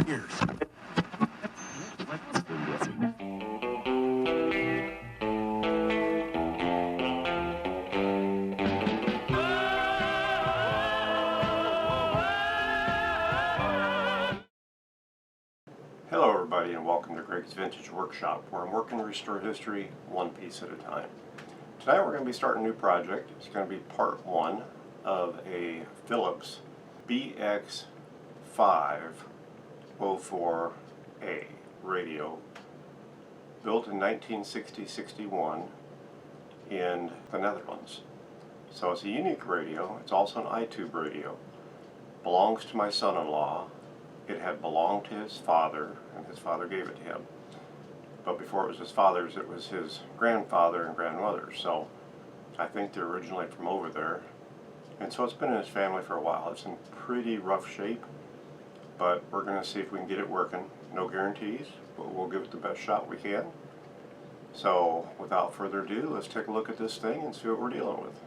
Hello everybody, and welcome to Greg's Vintage Workshop, where I'm working to restore history one piece at a time. Tonight we're going to be starting a new project. It's going to be part one of a Phillips B5X04A radio built in 1960-61 in the Netherlands. So it's a unique radio. It's also an I-tube radio. Belongs to my son-in-law. It had belonged to his father, and his father gave it to him. But before it was his father's, it was his grandfather and grandmother. So I think they're originally from over there. And so it's been in his family for a while. It's in pretty rough shape, but we're going to see if we can get it working. No guarantees, but we'll give it the best shot we can. So without further ado, let's take a look at this thing and see what we're dealing with.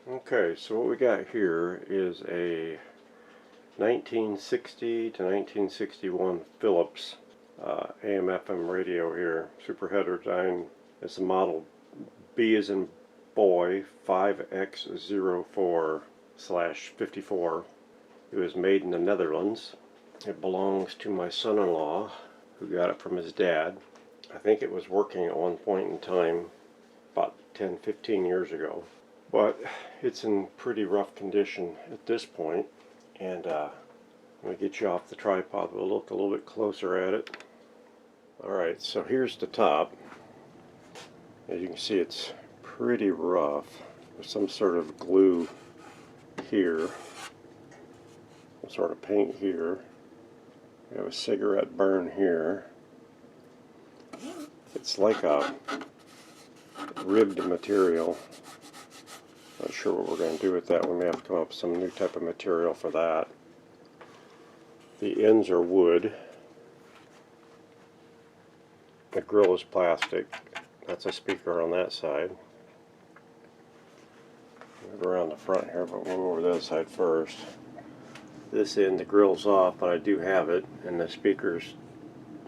Okay, so what we got here is a 1960 to 1961 Phillips AM/FM radio here, super heterodyne. It's the model B as in boy 5X04/54. It was made in the Netherlands. It belongs to my son-in-law, who got it from his dad. I think it was working at one point in time about 10-15 years ago, but it's in pretty rough condition at this point. And I'm going to get you off the tripod. We'll look a little bit closer at it. Alright, so here's the top. As you can see, it's pretty rough. There's some sort of glue here, some sort of paint here. We have a cigarette burn here. It's like a ribbed material. Not sure what we're going to do with that. We may have to come up with some new type of material for that. The ends are wood. The grill is plastic. That's a speaker on that side. Move around the front here, but we'll go over this side first. This end, the grill's off, but I do have it, and the speaker's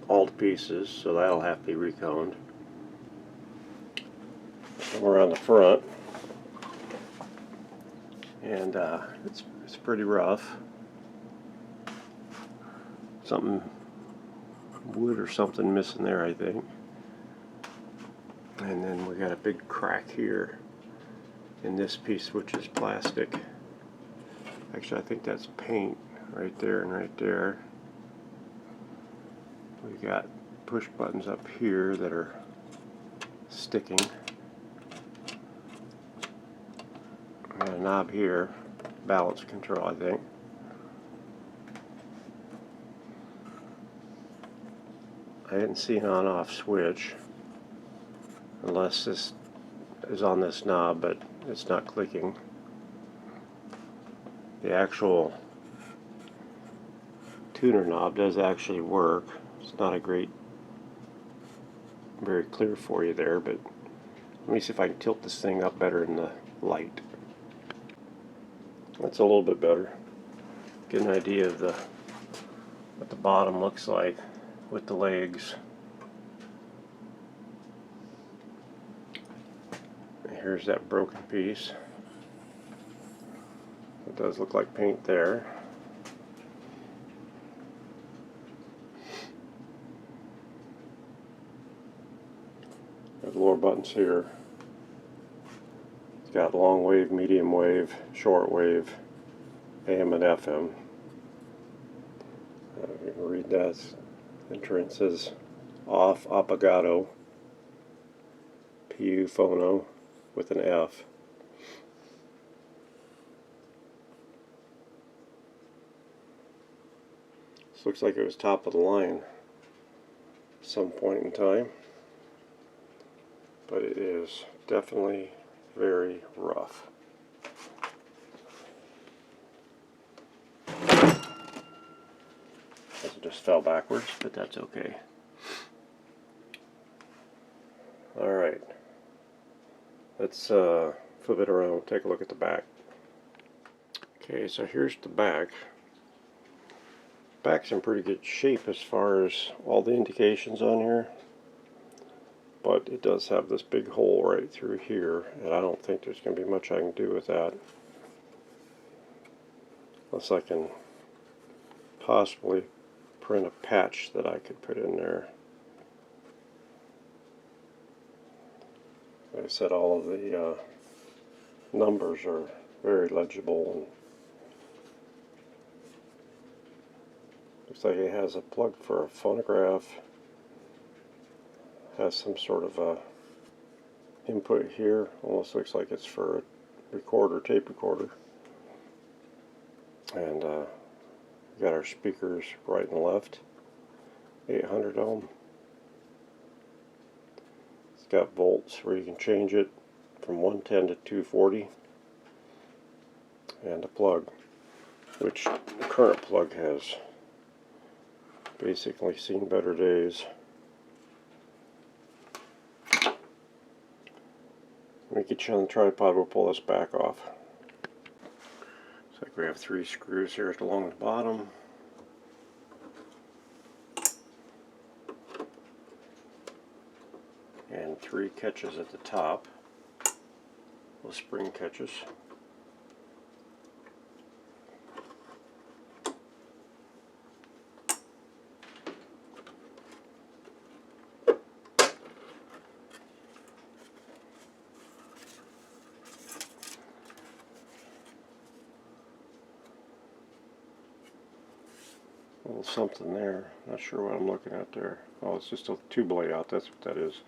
all to pieces, so that'll have to be reconed. Come around the front. And it's pretty rough. Something, wood or something missing there, I think. And then we got a big crack here in this piece, which is plastic. Actually, I think that's paint right there and right there. We got push buttons up here that are sticking. Got a knob here, balance control, I think. I didn't see an on-off switch, unless this is on this knob, but it's not clicking. The actual tuner knob does actually work. It's not very clear for you there, but let me see if I can tilt this thing up better in the light. That's a little bit better. Get an idea of what the bottom looks like with the legs. And here's that broken piece. It does look like paint there. The lower buttons here. It's got long wave, medium wave, short wave, AM and FM. You can read that. Entrance is off, apagato, PU phono with an F. This looks like it was top of the line at some point in time, but it is definitely very rough. It just fell backwards, but that's okay. Alright, let's flip it around and take a look at the back. Okay, so here's the back. Back's in pretty good shape as far as all the indications on here, but it does have this big hole right through here, and I don't think there's going to be much I can do with that, unless I can possibly print a patch that I could put in there. Like I said, all of the numbers are very legible, and looks like it has a plug for a phonograph, has some sort of a input here, almost looks like it's for a recorder, tape recorder, and we got our speakers right and left, 800 ohm. It's got volts where you can change it from 110 to 240, and a plug, which the current plug has basically seen better days. Let me get you on the tripod, we'll pull this back off. Looks like we have 3 screws here along the bottom. And 3 catches at the top, with spring catches. A little something there. Not sure what I'm looking at there. Oh, it's just a tube layout. That's what that is.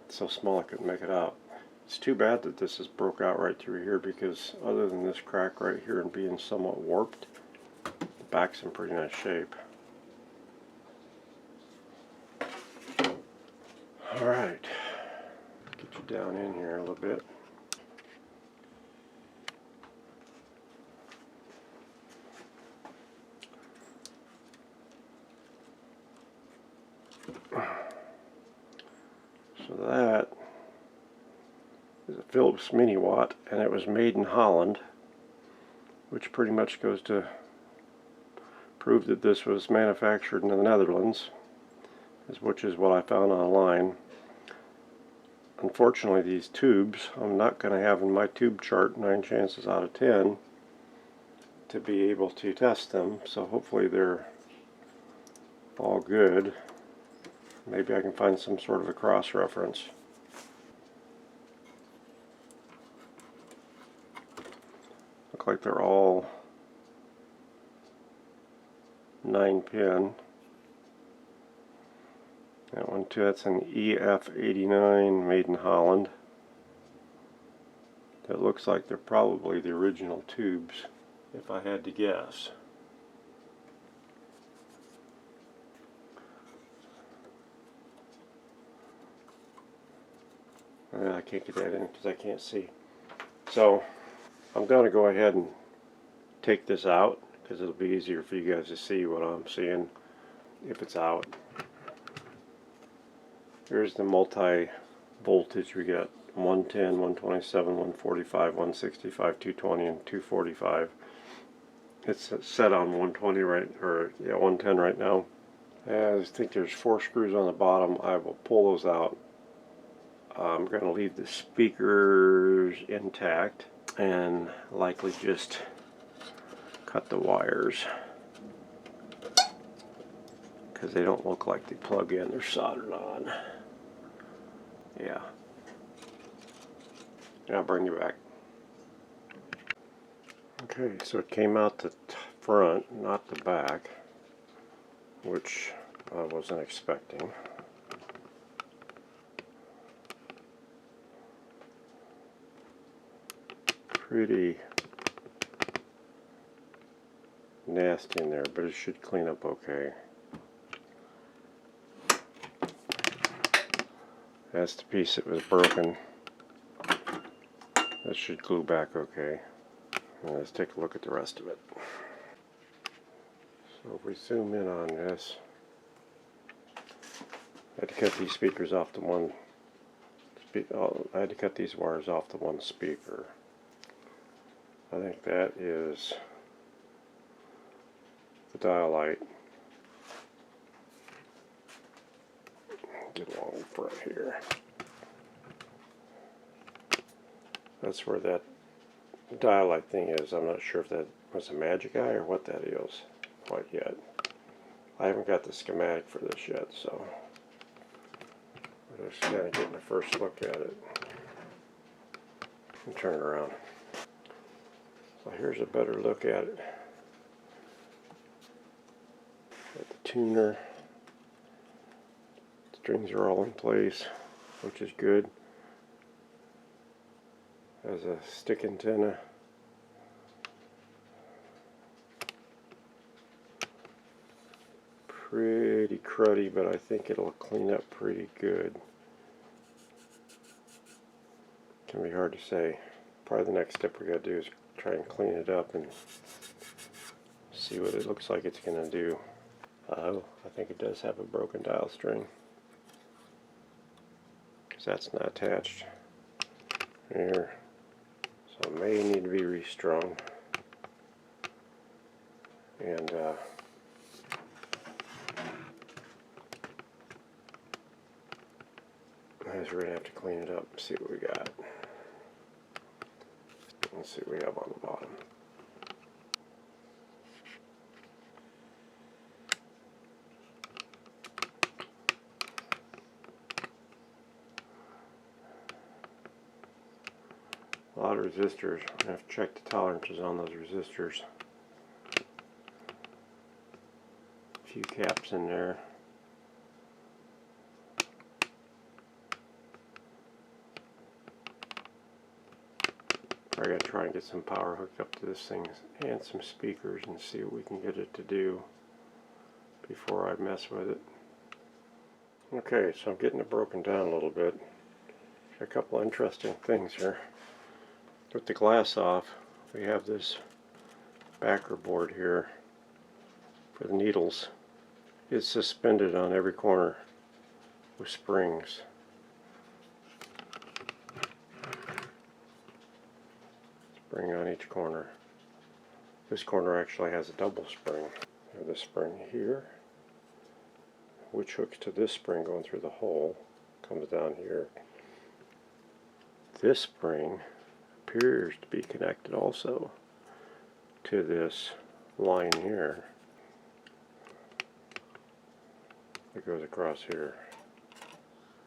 It's so small I couldn't make it out. It's too bad that this is broke out right through here, because other than this crack right here and being somewhat warped, the back's in pretty nice shape. Alright, get you down in here a little bit. So that is a Phillips Mini Watt, and it was made in Holland, which pretty much goes to prove that this was manufactured in the Netherlands, which is what I found online. Unfortunately, these tubes I'm not going to have in my tube chart 9 chances out of 10 to be able to test them, so hopefully they're all good. Maybe I can find some sort of a cross-reference. Look like they're all 9-pin. That one too, that's an EF89 made in Holland. That looks like they're probably the original tubes, if I had to guess. I can't get that in because I can't see. So I'm going to go ahead and take this out, because it'll be easier for you guys to see what I'm seeing if it's out. Here's the multi-voltage. We got 110, 127, 145, 165, 220, and 245. It's set on 120 right, or yeah, 110 right now. I think there's 4 screws on the bottom. I will pull those out. I'm going to leave the speakers intact and likely just cut the wires, because they don't look like they plug in, they're soldered on. Yeah. I'll bring you back. Okay, so it came out the front, not the back, which I wasn't expecting. Pretty nasty in there, but it should clean up okay. That's the piece that was broken. That should glue back okay. And let's take a look at the rest of it. So if we zoom in on this, I had to cut these speakers off the one. I had to cut these wires off the one speaker. I think that is the dial light. Get along the front here. That's where that dial light thing is. I'm not sure if that was a magic eye or what that is quite yet. I haven't got the schematic for this yet, so we're just kind of getting a first look at it. And turn it around. So here's a better look at it. Got the tuner. Strings are all in place, which is good. Has a stick antenna. Pretty cruddy, but I think it'll clean up pretty good. Can be hard to say. Probably the next step we gotta do is try and clean it up and see what it looks like it's gonna do. Oh, I think it does have a broken dial string, because that's not attached here. So it may need to be restrung. And I guess we're going to have to clean it up and see what we got. Let's see what we have on the bottom. A lot of resistors. I have to check the tolerances on those resistors. A few caps in there. I gotta try and get some power hooked up to this thing and some speakers and see what we can get it to do before I mess with it. Okay, so I'm getting it broken down a little bit. Got a couple interesting things here. With the glass off, we have this backer board here for the needles. It's suspended on every corner with springs. Spring on each corner. This corner actually has a double spring. We have the spring here, which hooks to this spring going through the hole, comes down here. This spring appears to be connected also to this line here that goes across here,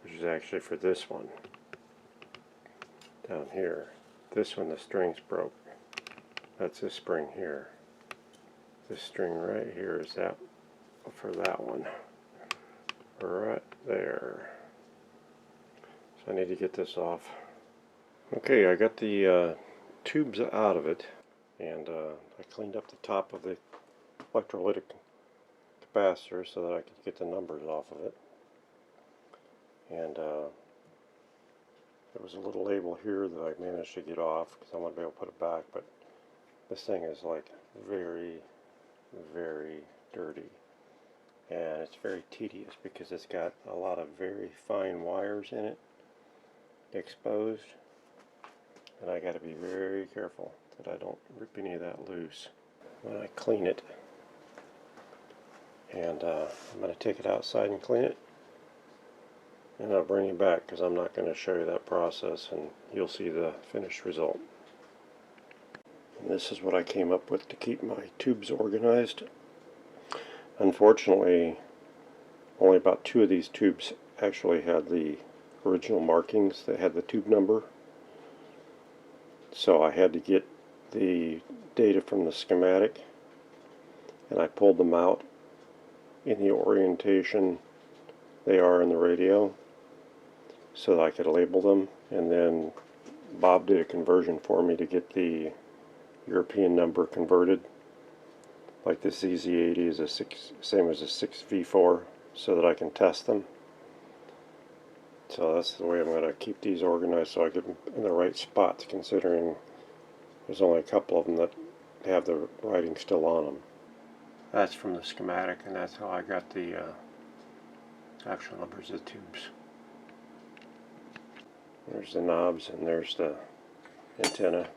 which is actually for this one down here. This one, the string's broke. That's this spring here. This string right here is that for that one. Right there. So I need to get this off. Okay, I got the tubes out of it, and I cleaned up the top of the electrolytic capacitor so that I could get the numbers off of it. And there was a little label here that I managed to get off because I want to be able to put it back, but this thing is like very, very dirty. And it's very tedious because it's got a lot of very fine wires in it exposed. And I got to be very careful that I don't rip any of that loose when I clean it. And I'm going to take it outside and clean it. And I'll bring you back because I'm not going to show you that process, and you'll see the finished result. And this is what I came up with to keep my tubes organized. Unfortunately, only about 2 of these tubes actually had the original markings that had the tube number. So I had to get the data from the schematic, and I pulled them out in the orientation they are in the radio so that I could label them, and then Bob did a conversion for me to get the European number converted. Like this ZZ80 is a same as a 6V4, so that I can test them. So that's the way I'm going to keep these organized so I get them in the right spots, considering there's only a couple of them that have the writing still on them. That's from the schematic, and that's how I got the actual numbers of the tubes. There's the knobs, and there's the antenna.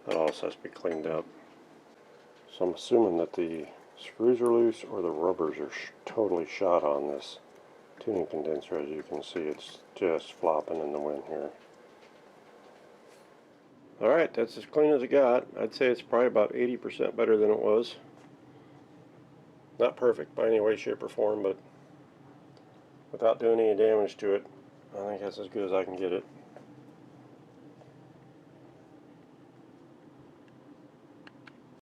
That also has to be cleaned up. So I'm assuming that the screws are loose or the rubbers are totally shot on this tuning condenser. As you can see, it's just flopping in the wind here. Alright, that's as clean as it got. I'd say it's probably about 80% better than it was. Not perfect by any way, shape, or form, but without doing any damage to it, I think that's as good as I can get it.